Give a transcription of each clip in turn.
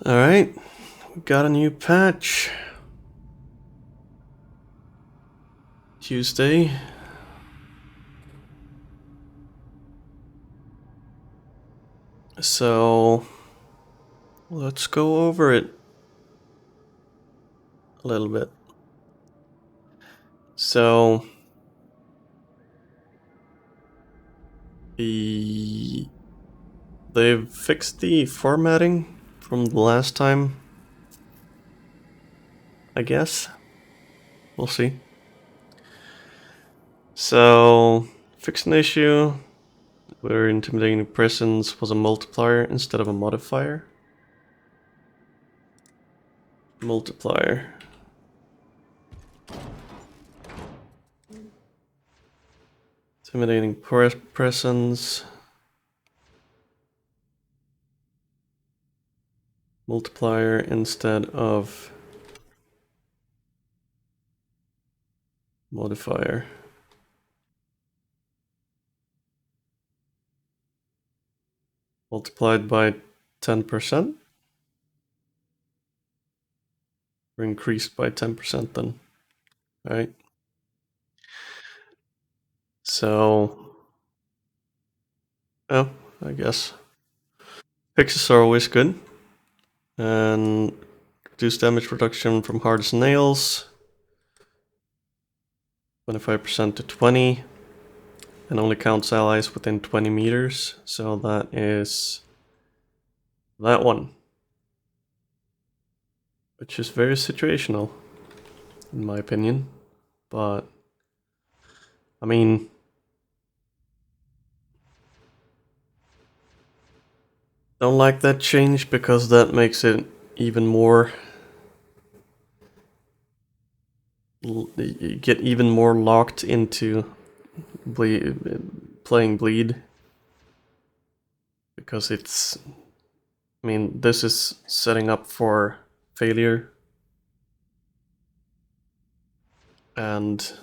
Alright, we got a new patch. Tuesday. So, let's go over it a little bit. So, they've fixed the formatting from the last time, I guess. We'll see. So, fixed an issue where intimidating presence was a multiplier instead of a modifier. Multiplier. Intimidating presence. Multiplier instead of modifier. Multiplied by 10%. Or increased by 10% then. Right? So, oh, I guess. Fixes are always good. And reduce damage reduction from hardest nails. 25% to 20. And only counts allies within 20 meters. So that is that one. Which is very situational, in my opinion. But, I mean, don't like that change because that makes it even more. You get even more locked into playing bleed because it's. I mean, this is setting up for failure, and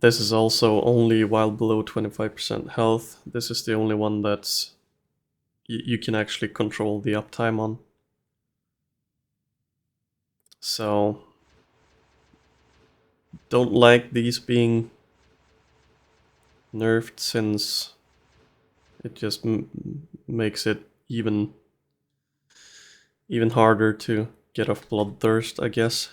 this is also only while below 25% health. This is the only one that's you can actually control the uptime on. So, don't like these being nerfed since it just makes it even harder to get off Bloodthirst, I guess.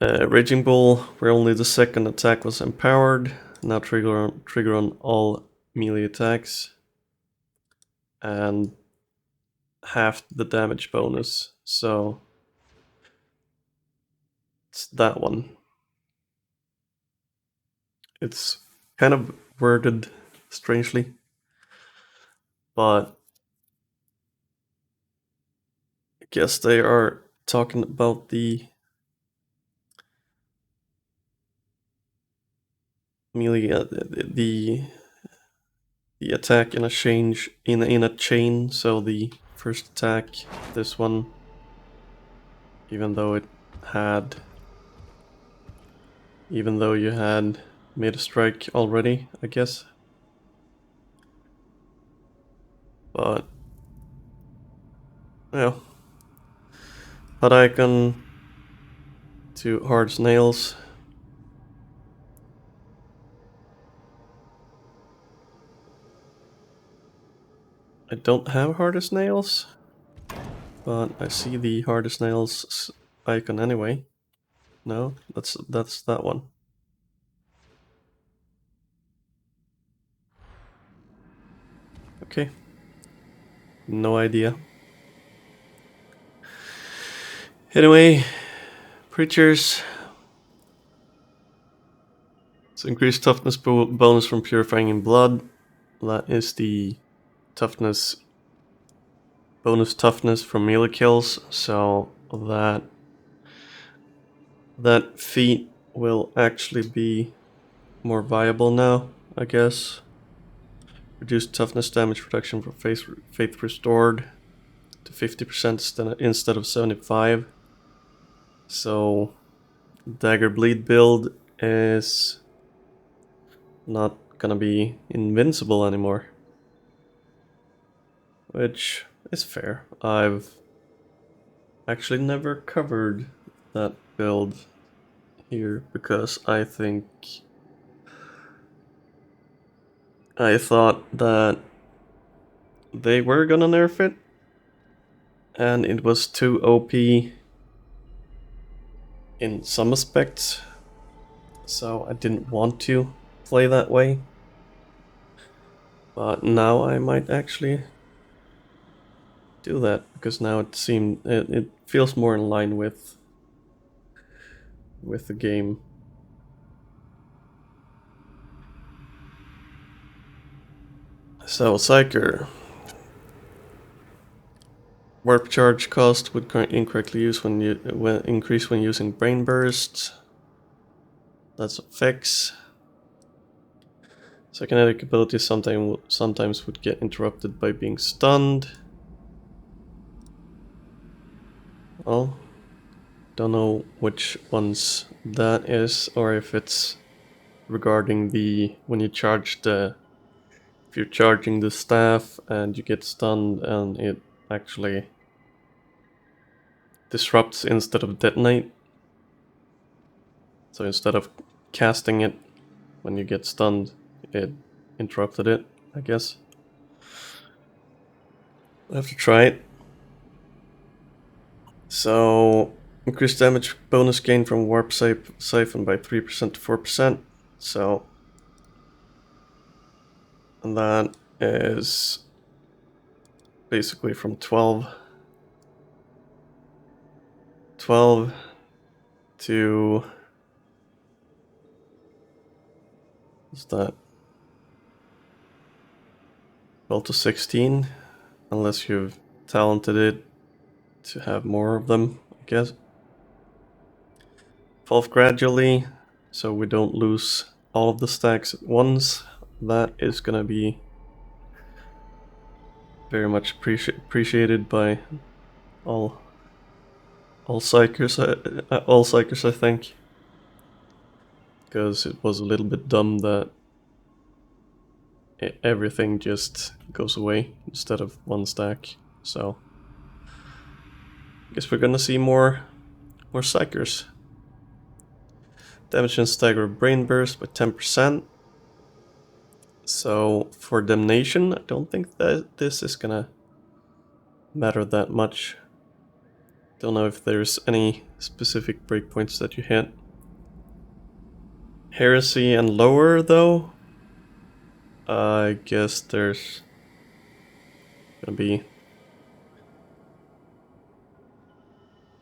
Raging Bull, where only the second attack was empowered, now trigger on all melee attacks, and half the damage bonus. So it's that one. It's kind of worded strangely, but I guess they are talking about the melee, the attack in a change in a chain. So the first attack, this one, even though you had made a strike already, I guess. But yeah, hot icon to hard nails. I don't have hardest nails, but I see the hardest nails icon anyway. No, that's that one. Okay, no idea. Anyway, preachers. It's increased toughness bonus from purifying in blood. That is the toughness bonus toughness from melee kills. So that feat will actually be more viable now, I guess. Reduced toughness damage reduction for faith restored to 50% instead of 75. So dagger bleed build is not gonna be invincible anymore. which is fair. I've actually never covered that build here because I thought that they were gonna nerf it and it was too OP in some aspects, so I didn't want to play that way. But now I might actually do that because now it feels more in line with the game. So Psyker. Warp charge cost would incorrectly use increase when using brain bursts. That's a fix. Psychokinetic ability sometimes would get interrupted by being stunned. Well, don't know which ones that is, or if it's regarding when you charge if you're charging the staff and you get stunned and it actually disrupts instead of detonate. So instead of casting it when you get stunned, it interrupted it, I guess. I'll have to try it. So, increased damage bonus gain from Warp Siphon by 3% to 4%. So, and that is basically from 12 to... what's that? 12 to 16, unless you've talented it to have more of them, I guess. 12 gradually, so we don't lose all of the stacks at once. That is gonna be very much appreciated by all psychers, I think, because it was a little bit dumb that everything just goes away instead of one stack. So I guess we're gonna see more psychers. Damage and stagger brain burst by 10%. So for damnation, I don't think that this is gonna matter that much. Don't know if there's any specific breakpoints that you hit. Heresy and lower though, I guess there's gonna be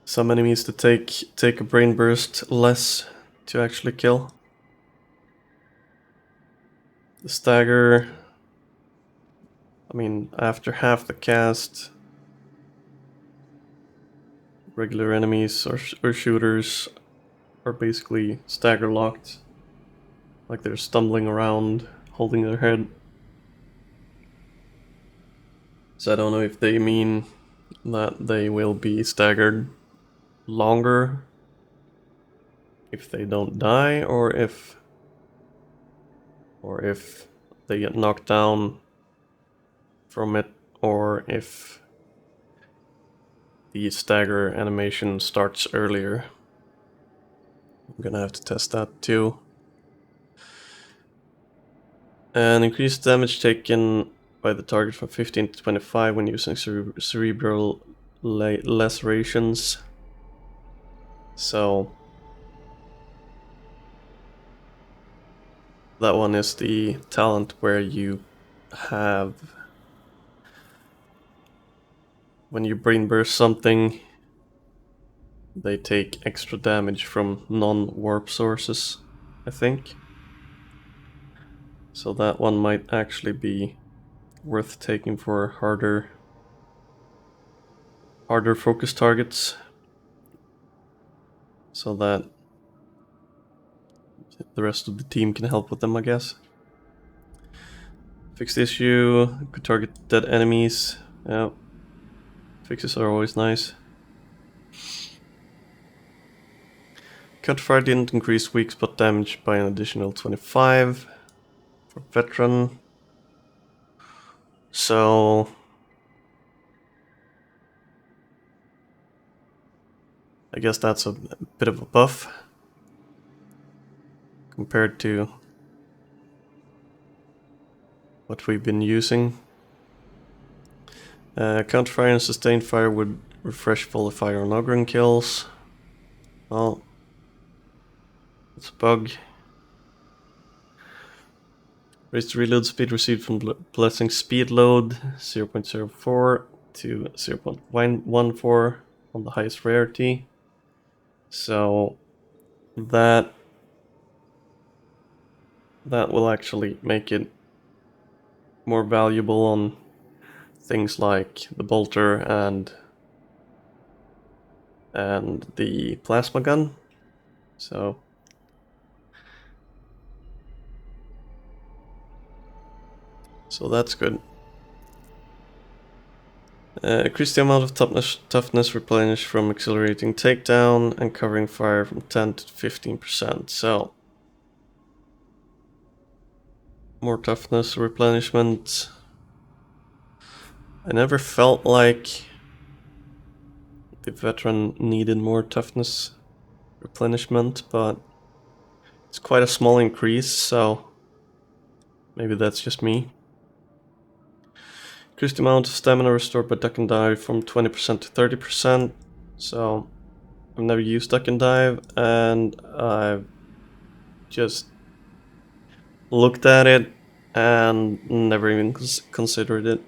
some enemies to take a brain burst less to actually kill. The stagger, I mean, after half the cast, regular enemies or shooters are basically stagger locked, like they're stumbling around, holding their head. So I don't know if they mean that they will be staggered longer if they don't die, or if they get knocked down from it, or if the stagger animation starts earlier. I'm gonna have to test that too. And increased damage taken by the target from 15 to 25 when using cerebral lacerations. So that one is the talent where you have, when you brain burst something, they take extra damage from non-warp sources, I think. So that one might actually be worth taking for harder focus targets, so that the rest of the team can help with them, I guess. Fixed issue, could target dead enemies. Yeah, fixes are always nice. Counterfire didn't increase weak spot damage by an additional 25 for veteran. So I guess that's a bit of a buff compared to what we've been using. Counterfire and sustained fire would refresh volley fire on Ogryn kills. Well, it's a bug. Raise the reload speed received from Blessing speed load 0.04 to 0.14 on the highest rarity. So that will actually make it more valuable on things like the bolter and the plasma gun. So that's good. Increase the amount of toughness replenished from accelerating takedown and covering fire from 10 to 15%. So more toughness replenishment. I never felt like the veteran needed more toughness replenishment, but it's quite a small increase, so maybe that's just me. Increase the amount of stamina restored by duck and dive from 20% to 30%. So I've never used duck and dive, and I've just looked at it and never even considered it.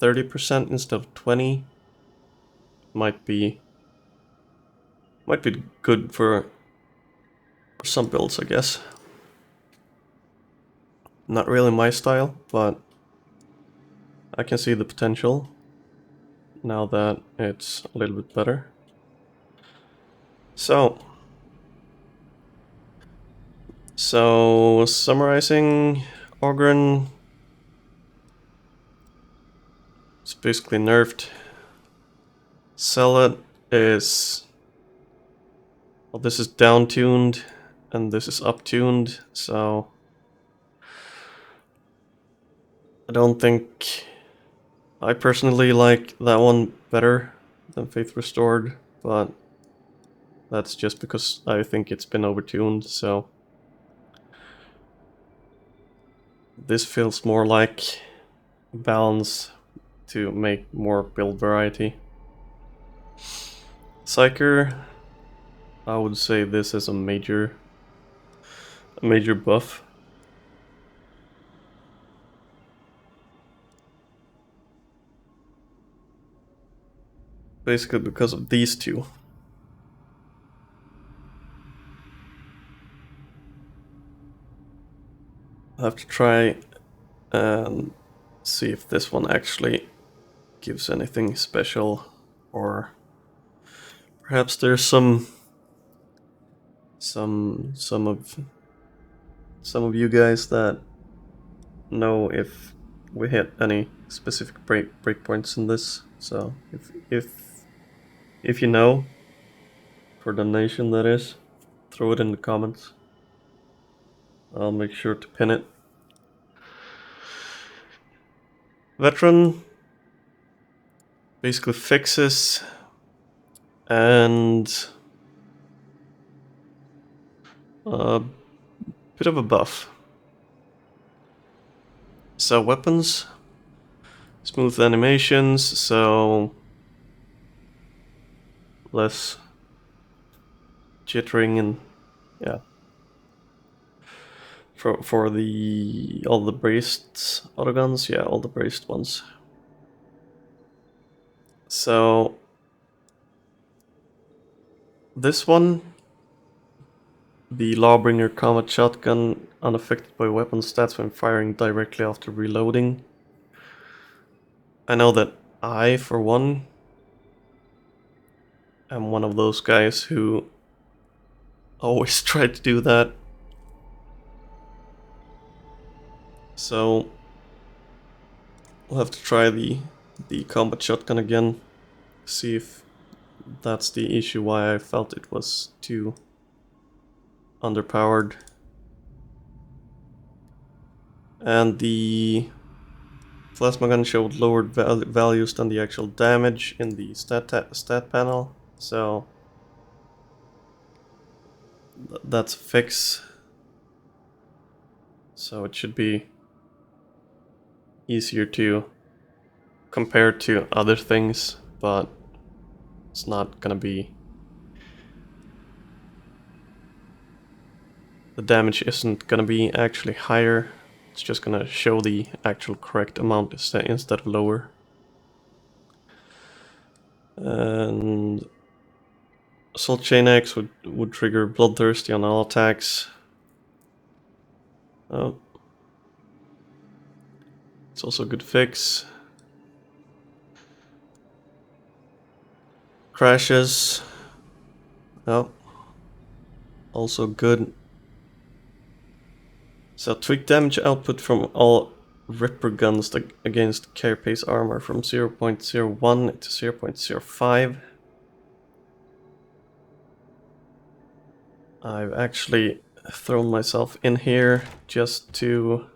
30% instead of 20 might be good for some builds, I guess. Not really my style, but I can see the potential now that it's a little bit better. So summarizing, Ogryn is basically nerfed. Zealot is, well, this is down-tuned and this is up-tuned, so I don't think I personally like that one better than Faith Restored, but that's just because I think it's been overtuned, so this feels more like balance to make more build variety. Psyker, I would say this is a major buff. Basically because of these two. I'll have to try and see if this one actually gives anything special, or perhaps there's some of you guys that know if we hit any specific breakpoints in this. So if you know, for the nation that is, throw it in the comments. I'll make sure to pin it. Veteran basically fixes and a bit of a buff. So weapons, smooth animations, so less jittering, and yeah. For all the braced autoguns, yeah, all the braced ones. So this one, the Lawbringer Combat Shotgun, unaffected by weapon stats when firing directly after reloading. I know that I, for one, am one of those guys who always try to do that. So we'll have to try the combat shotgun again, see if that's the issue why I felt it was too underpowered. And the plasma gun showed lowered values than the actual damage in the stat panel, so that's a fix. So it should be easier to compare to other things, but it's not gonna be... The damage isn't gonna be actually higher, it's just gonna show the actual correct amount instead of lower. And Assault Chain Axe would trigger Bloodthirsty on all attacks. Oh. It's also a good fix. Crashes. Oh. Also good. So tweak damage output from all Ripper guns against Carapace armor from 0.01 to 0.05. I've actually thrown myself in here just to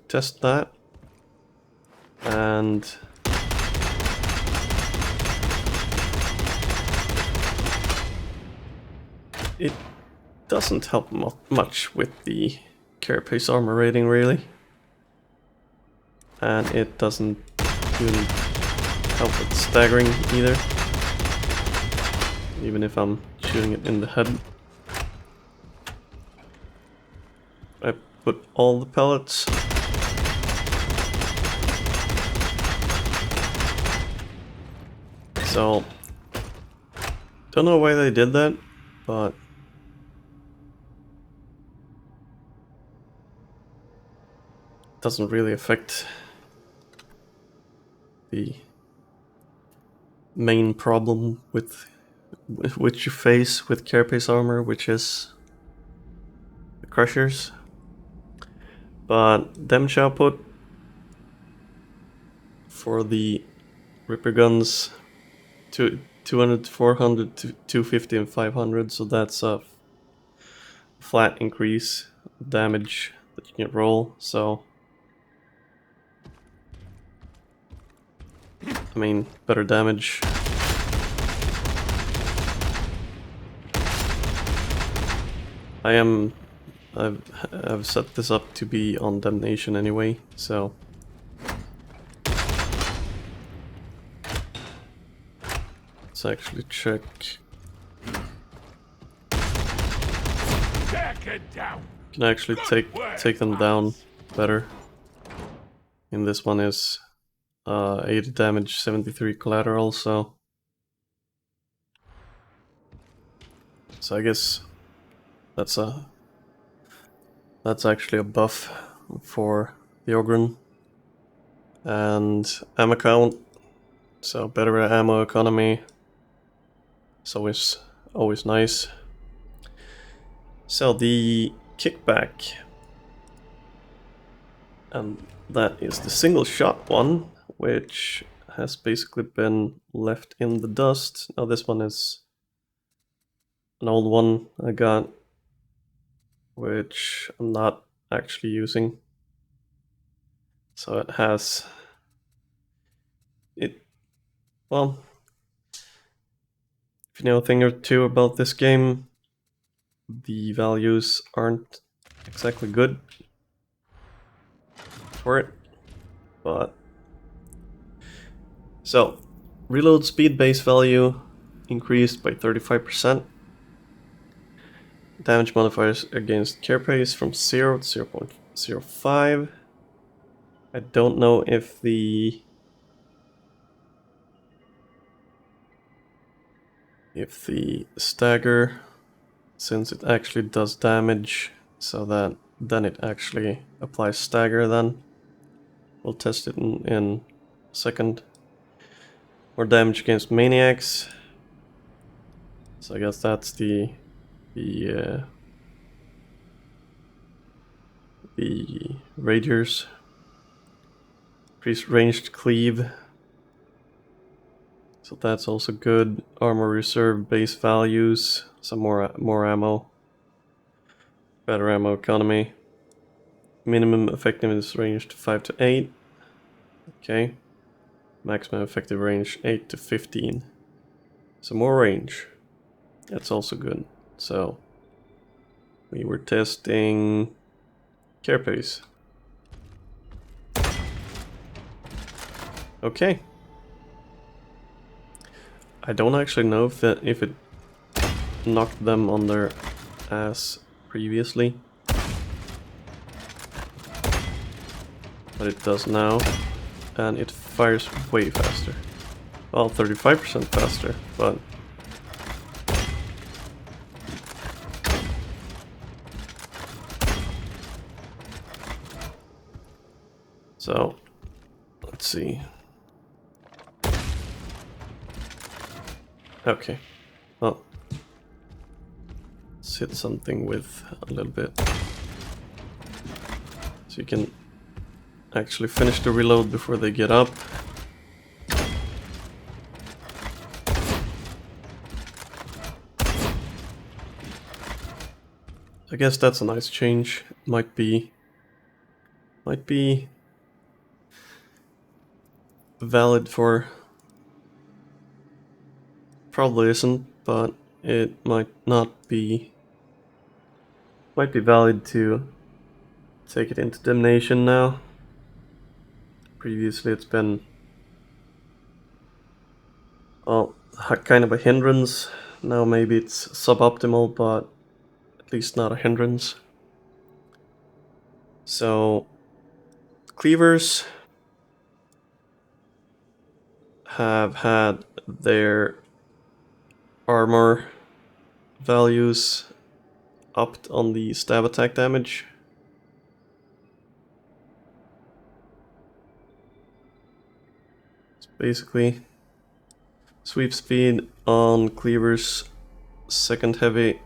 test that. And it doesn't help much with the Carapace armor rating, really. And it doesn't really help with staggering either. Even if I'm shooting it in the head. I put all the pellets. So, don't know why they did that, but it doesn't really affect the main problem which you face with Carapace armor, which is the crushers. But damage output for the Ripper guns, 200, 400, 250 and 500, so that's a flat increase of damage that you can roll, so I mean, better damage. I've set this up to be on Damnation anyway, so let's actually check. Can actually take them down better. And this one is 80 damage, 73 collateral, so I guess that's actually a buff for the Ogryn. And ammo count, so better ammo economy. It's always nice. So the kickback, and that is the single shot one, which has basically been left in the dust. Now this one is an old one I got, which I'm not actually using. So it has well, if you know a thing or two about this game, the values aren't exactly good for it, but so reload speed base value increased by 35%. Damage modifiers against Carapace from 0 to 0.05. I don't know if the stagger, since it actually does damage, so that then it actually applies stagger then. We'll test it in a second. More damage against maniacs. So I guess that's the Ragers. Increased ranged cleave. So that's also good. Armor reserve base values. Some more ammo. Better ammo economy. Minimum effectiveness range to 5 to 8. Okay. Maximum effective range 8 to 15. So more range. That's also good. So We were testing carapace. Okay. I don't actually know if it knocked them on their ass previously, but it does now, and it fires way faster. Well, 35% faster, but so let's see. Okay, well, let's hit something with a little bit, so you can actually finish the reload before they get up. I guess that's a nice change. Might be valid for, probably isn't, but it might not be, might be valid to take it into damnation now. Previously it's been, well, kind of a hindrance. Now maybe it's suboptimal, but at least not a hindrance. So cleavers have had their armor values upped on the stab attack damage. It's basically sweep speed on cleavers, second heavy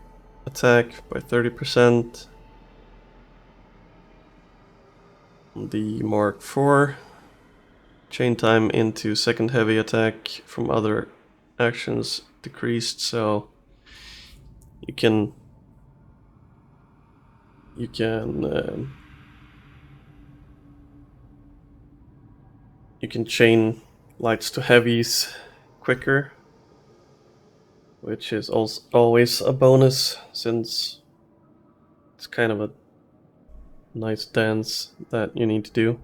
attack by 30%. The Mark IV, chain time into second heavy attack from other actions decreased, so you can chain lights to heavies quicker, which is also always a bonus, since it's kind of a nice dance that you need to do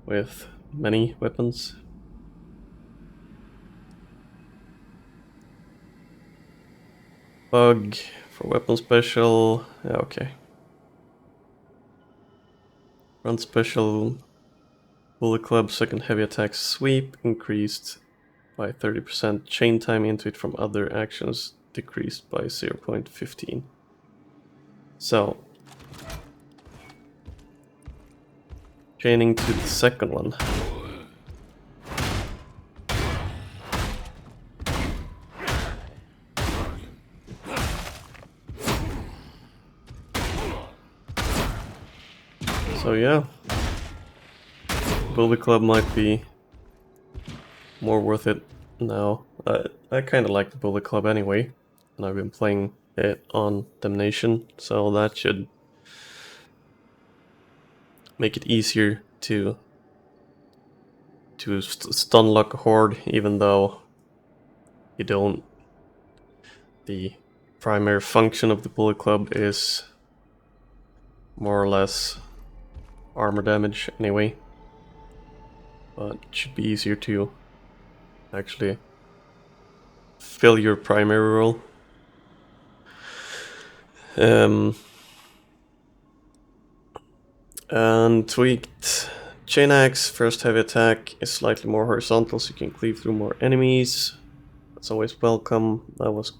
with many weapons. Bug for weapon special, yeah, okay. Run special, bullet club, second heavy attack sweep increased by 30%, chain time into it from other actions decreased by 0.15. So, chaining to the second one. So yeah, Bullet Club might be more worth it now. I kind of like the Bullet Club anyway, and I've been playing it on Damnation, so that should make it easier to stun lock a horde, even though you don't. The primary function of the Bullet Club is more or less armor damage anyway, but it should be easier to actually fill your primary role. And tweaked chain axe, first heavy attack is slightly more horizontal, so you can cleave through more enemies. That's always welcome. That was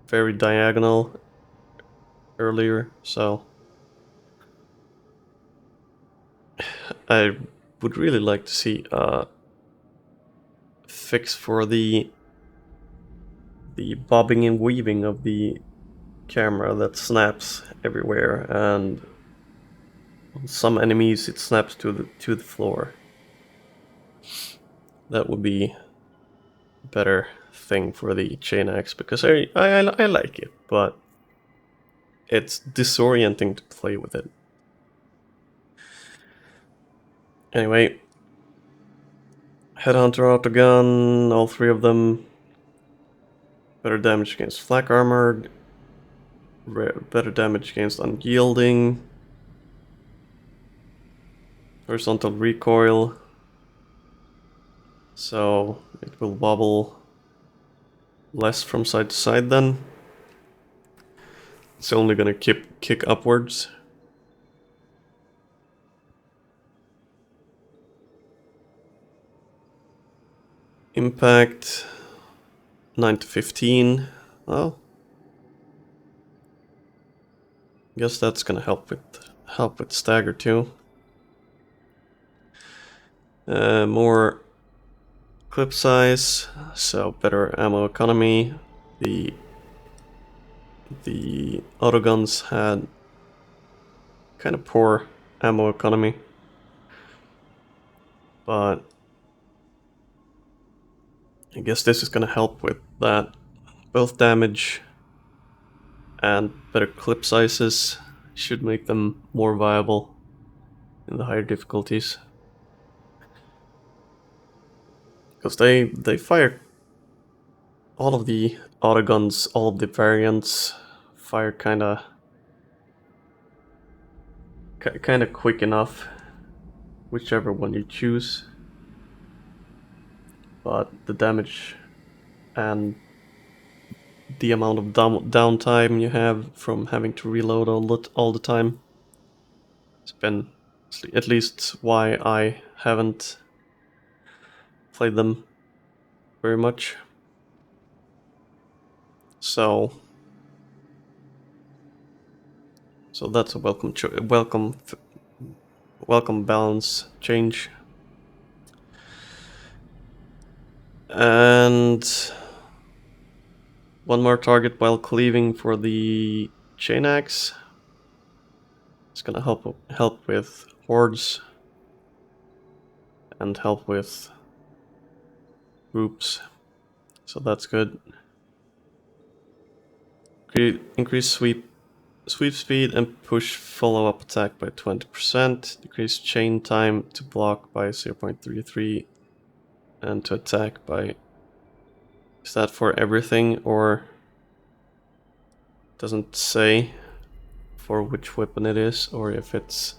very diagonal earlier, so I would really like to see a fix for the bobbing and weaving of the camera that snaps everywhere, and on some enemies it snaps to the floor. That would be a better thing for the chain axe, because I like it, but it's disorienting to play with it. Anyway, Headhunter autogun, all three of them. Better damage against flak armored. better damage against unyielding, horizontal recoil, so it will wobble less from side to side then. It's only gonna kick upwards. Impact 9 to 15. Well, guess that's gonna help with stagger too. More clip size, so better ammo economy. The autoguns had kind of poor ammo economy, but I guess this is gonna help with that. Both damage and better clip sizes should make them more viable in the higher difficulties. Because they fire all of the autoguns, all of the variants fire kind of quick enough, whichever one you choose. But the damage and the amount of downtime you have from having to reload all the time, it's been at least why I haven't played them very much. So that's a welcome balance change. And one more target while cleaving for the chain axe. It's gonna help with hordes and help with groups, so that's good. Increase sweep speed and push follow-up attack by 20%. Decrease chain time to block by 0.33 and to attack by... Is that for everything, or doesn't say for which weapon it is, or if it's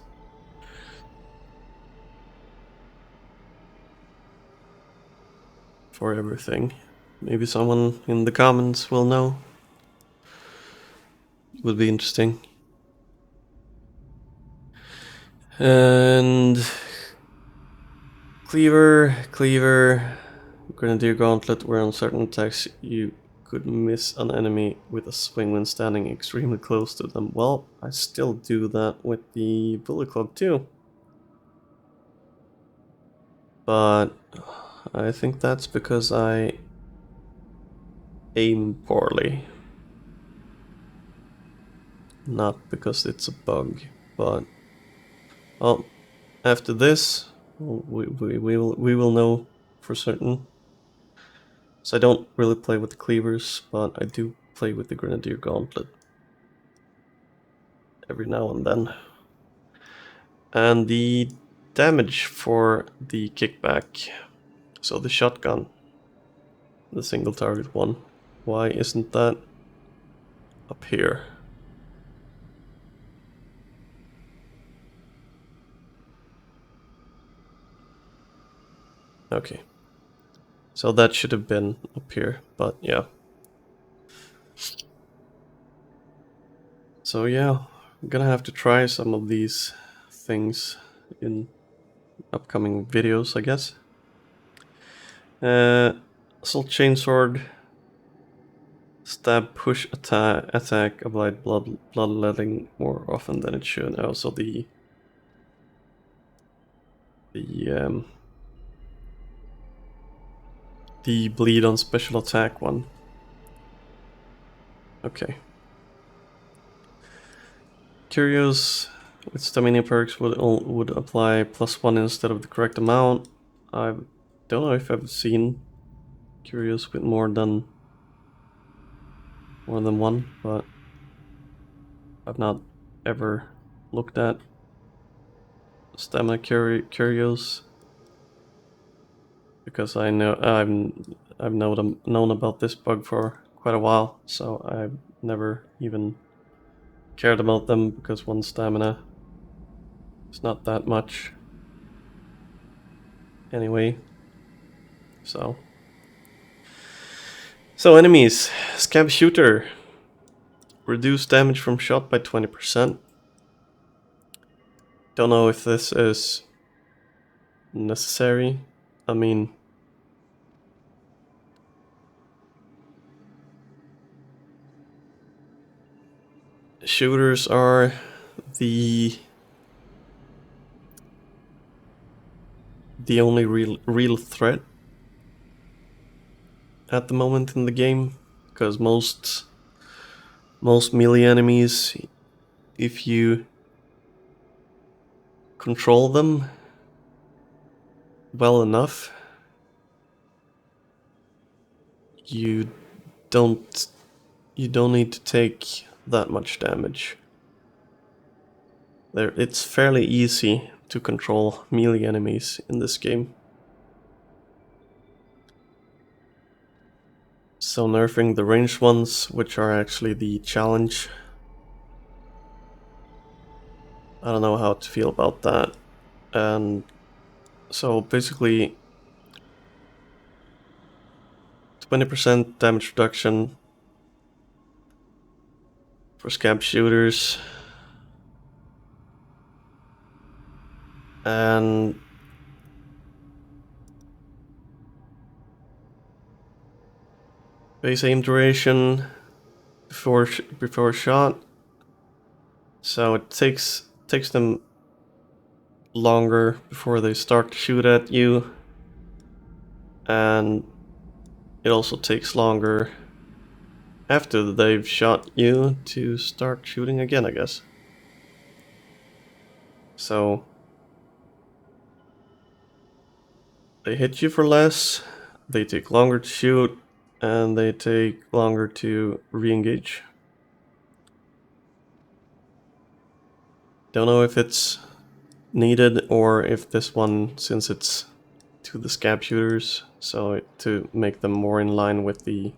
for everything? Maybe someone in the comments will know. Would be interesting. And Cleaver, Grenadier Gauntlet, where on certain attacks you could miss an enemy with a swing when standing extremely close to them. Well, I still do that with the Bullet Club too. But I think that's because I aim poorly. Not because it's a bug, but... Well, after this, we will know for certain. So I don't really play with the cleavers, but I do play with the Grenadier Gauntlet every now and then. And the damage for the kickback, so the shotgun, the single target one, why isn't that up here? Okay, so that should have been up here, but yeah. So yeah, I'm gonna have to try some of these things in upcoming videos, I guess. Assault Chainsword, stab, push, attack, applied bloodletting more often than it should. Also the bleed on special attack one. Okay. Curios with stamina perks would apply +1 instead of the correct amount. I don't know if I've seen Curios with more than one, but I've not ever looked at stamina Curios because I know I've known about this bug for quite a while, so I've never even cared about them because 1 stamina is not that much anyway. So enemies. Scab Shooter. Reduce damage from shot by 20%. Don't know if this is necessary. I mean, shooters are the only real threat at the moment in the game, because most melee enemies, if you control them well enough, you don't need to take that much damage. It's fairly easy to control melee enemies in this game. So nerfing the ranged ones, which are actually the challenge, I don't know how to feel about that. And so basically 20% damage reduction for scab shooters, and base aim duration before shot. So it takes them longer before they start to shoot at you, and it also takes longer after they've shot you to start shooting again, I guess. So they hit you for less, they take longer to shoot, and they take longer to re-engage. Don't know if it's needed or if this one, since it's to the scab shooters, so to make them more in line with the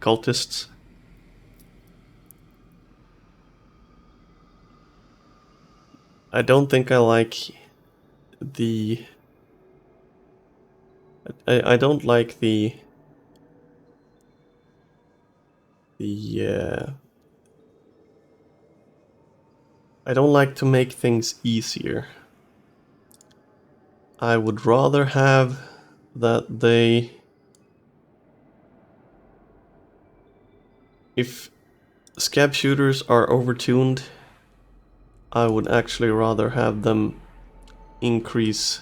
cultists. I don't think I like the I don't like the I don't like to make things easier. I would rather have that if scab shooters are overtuned, I would actually rather have them increase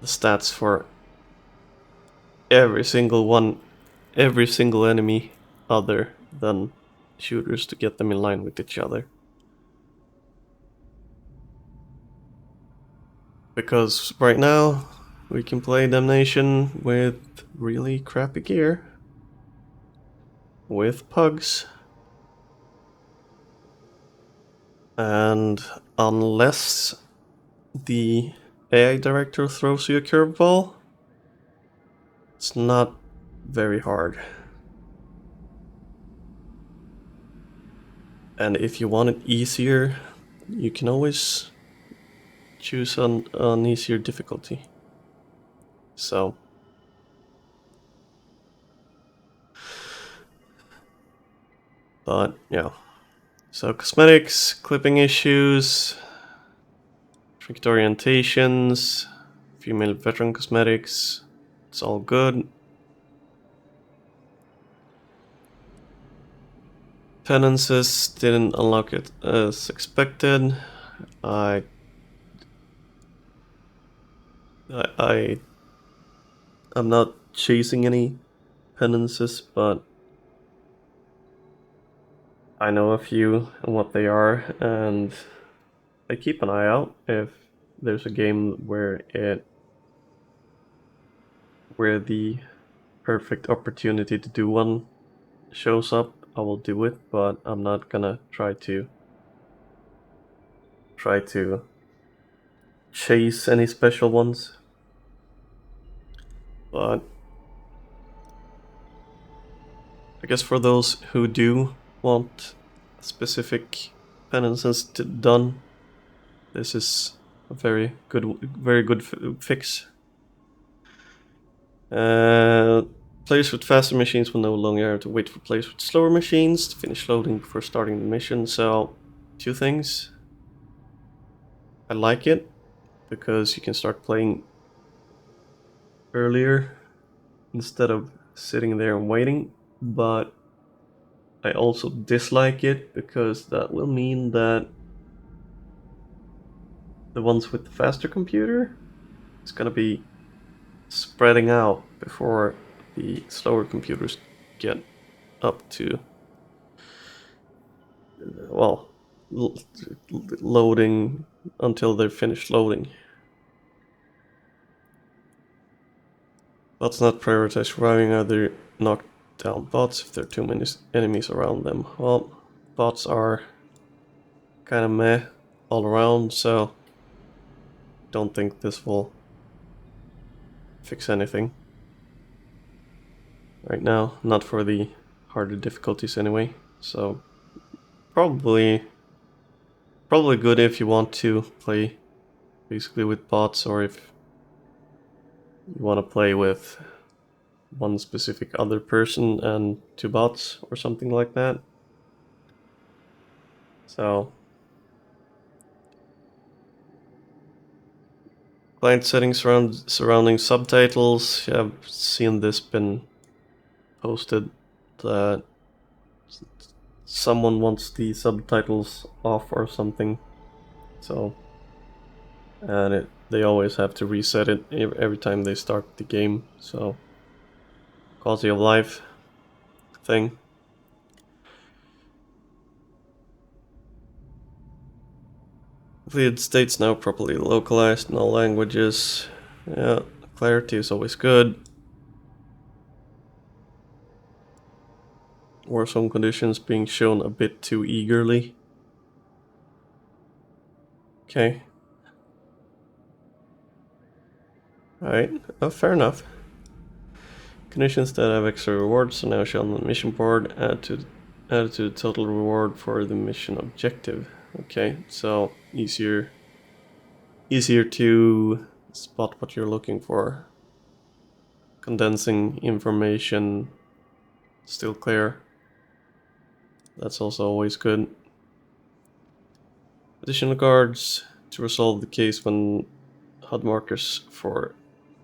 the stats for every single enemy other than shooters, to get them in line with each other. Because right now we can play Damnation with really crappy gear, with pugs, and unless the AI director throws you a curveball, it's not very hard. And if you want it easier, you can always choose an easier difficulty. So but yeah. So cosmetics, clipping issues, tricked orientations, female veteran cosmetics, it's all good. Penances didn't unlock it as expected. I'm not chasing any penances, but I know a few and what they are, and I keep an eye out if there's a game where the perfect opportunity to do one shows up. I will do it, but I'm not gonna try to chase any special ones. But I guess for those who do want specific penances done, this is a very good fix. Players with faster machines will no longer have to wait for players with slower machines to finish loading before starting the mission. So, two things. I like it because you can start playing earlier instead of sitting there and waiting, but I also dislike it because that will mean that the ones with the faster computer is gonna be spreading out before the slower computers get up to, well, loading until they're finished loading. Bots not prioritize surviving, either knock down bots if there are too many enemies around them. Well, bots are kind of meh all around, so don't think this will fix anything right now, not for the harder difficulties anyway. So probably good if you want to play basically with bots, or if you want to play with one specific other person and two bots or something like that. So client settings surrounding subtitles. Yeah, I've seen this been posted that someone wants the subtitles off or something. So, and they always have to reset it every time they start the game. So, quality of life thing. Completed states now properly localized in all languages. Yeah, clarity is always good. Warzone conditions being shown a bit too eagerly. Okay. Alright, fair enough. Conditions that have extra rewards are now shown on the mission board. Add to the total reward for the mission objective. Okay, so easier to spot what you're looking for. Condensing information, still clear. That's also always good. Additional cards to resolve the case when HUD markers for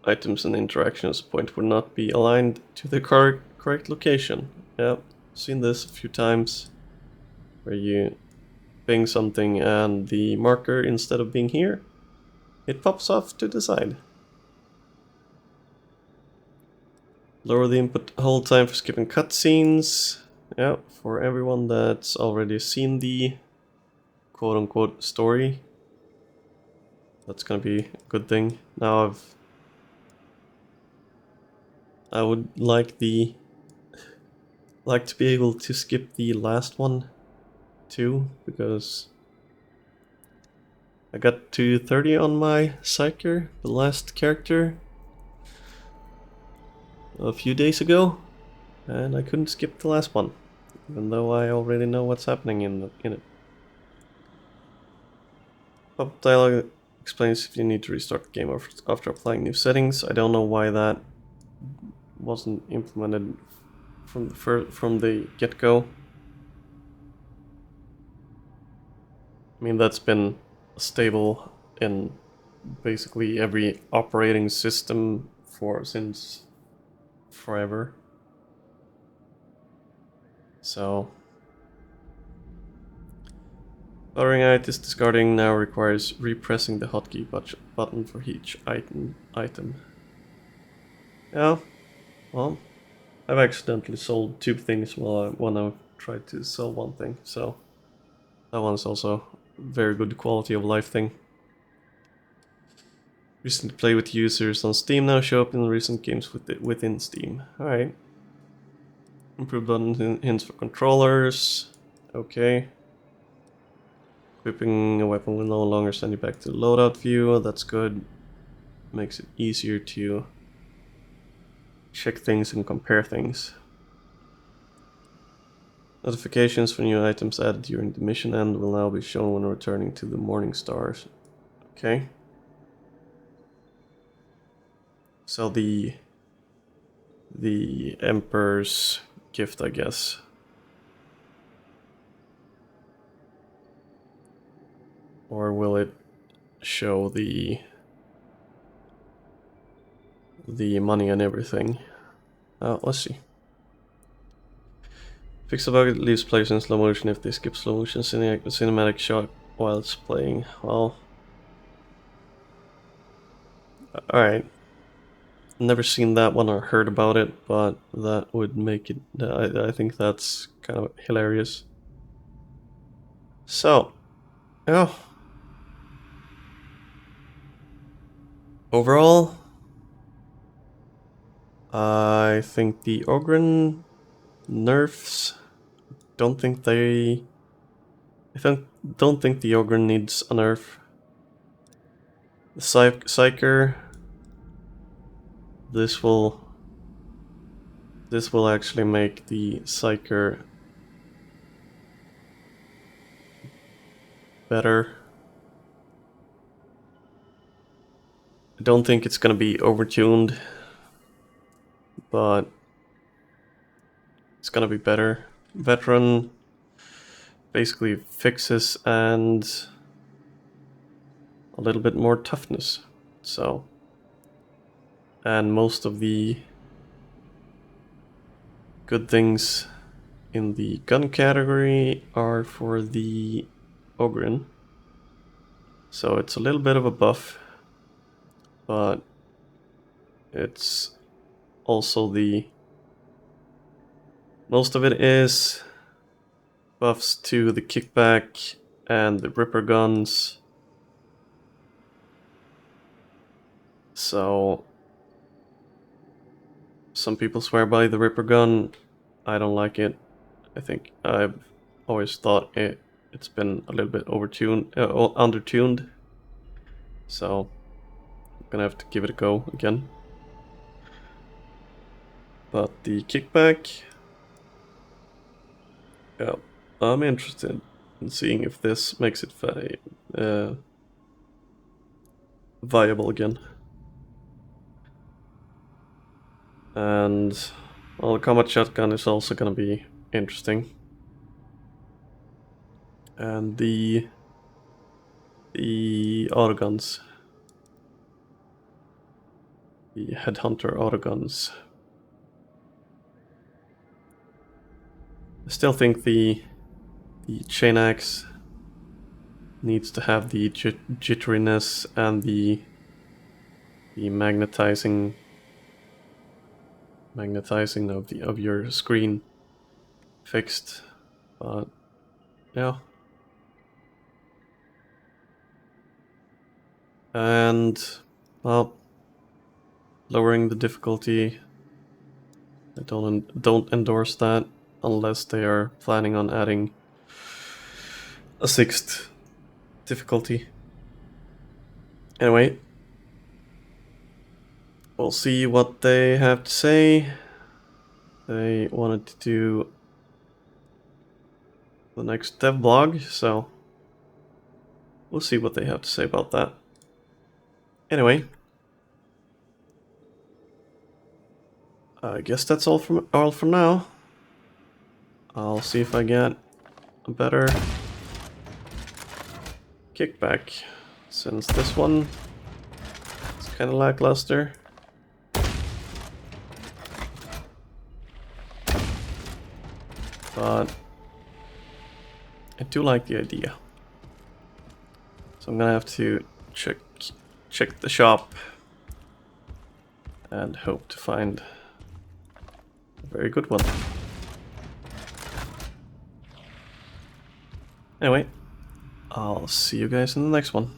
items and interactions point would not be aligned to the correct location. Yeah, seen this a few times, where you ping something and the marker, instead of being here, it pops off to the side. Lower the input hold time for skipping cutscenes. Yeah, for everyone that's already seen the quote-unquote story, that's gonna be a good thing. Now I would like to be able to skip the last one too, because I got to 30 on my Psyker, the last character, a few days ago, and I couldn't skip the last one, even though I already know what's happening in it. Pop-up dialog explains if you need to restart the game after applying new settings. I don't know why that wasn't implemented from the get-go. I mean, that's been stable in basically every operating system since forever. So, buttering is discarding now requires repressing the hotkey button for each item. Yeah, well, I've accidentally sold two things when I've tried to sell one thing, so that one's also a very good quality of life thing. Recently play with users on Steam now show up in recent games within Steam. Alright. Improved button hints for controllers. Okay. Equipping a weapon will no longer send you back to the loadout view. That's good. Makes it easier to check things and compare things. Notifications for new items added during the mission end will now be shown when returning to the Morning Stars. Okay. So the Emperor's gift, I guess. Or will it show the money and everything? Let's see. Fix a bug that leaves players in slow motion if they skip slow motion cinematic shot while it's playing. Well, alright. Never seen that one or heard about it, but that would make it... I think that's kind of hilarious. So, yeah. Overall, I think the Ogryn nerfs... don't think they... don't think the Ogryn needs a nerf. The Psyker... This will actually make the Psyker better. I don't think it's gonna be overtuned, but it's gonna be better. Veteran basically fixes and a little bit more toughness. So, and most of the good things in the gun category are for the Ogryn. So it's a little bit of a buff, but it's also most of it is buffs to the kickback and the Ripper guns. So some people swear by the Ripper gun. I don't like it. I think I've always thought it's been a little bit undertuned. So I'm gonna have to give it a go again. But the kickback, yeah, I'm interested in seeing if this makes it viable again. And well, the combat shotgun is also gonna be interesting. And the autoguns, the headhunter autoguns. I still think the chain axe needs to have the jitteriness and the magnetizing of your screen fixed, but yeah. And well, lowering the difficulty, I don't endorse that unless they are planning on adding a 6th difficulty. Anyway, we'll see what they have to say. They wanted to do the next dev blog, so we'll see what they have to say about that. Anyway, I guess that's all for now. I'll see if I get a better kickback, since this one is kind of lackluster. But I do like the idea. So I'm gonna have to check the shop and hope to find a very good one. Anyway, I'll see you guys in the next one.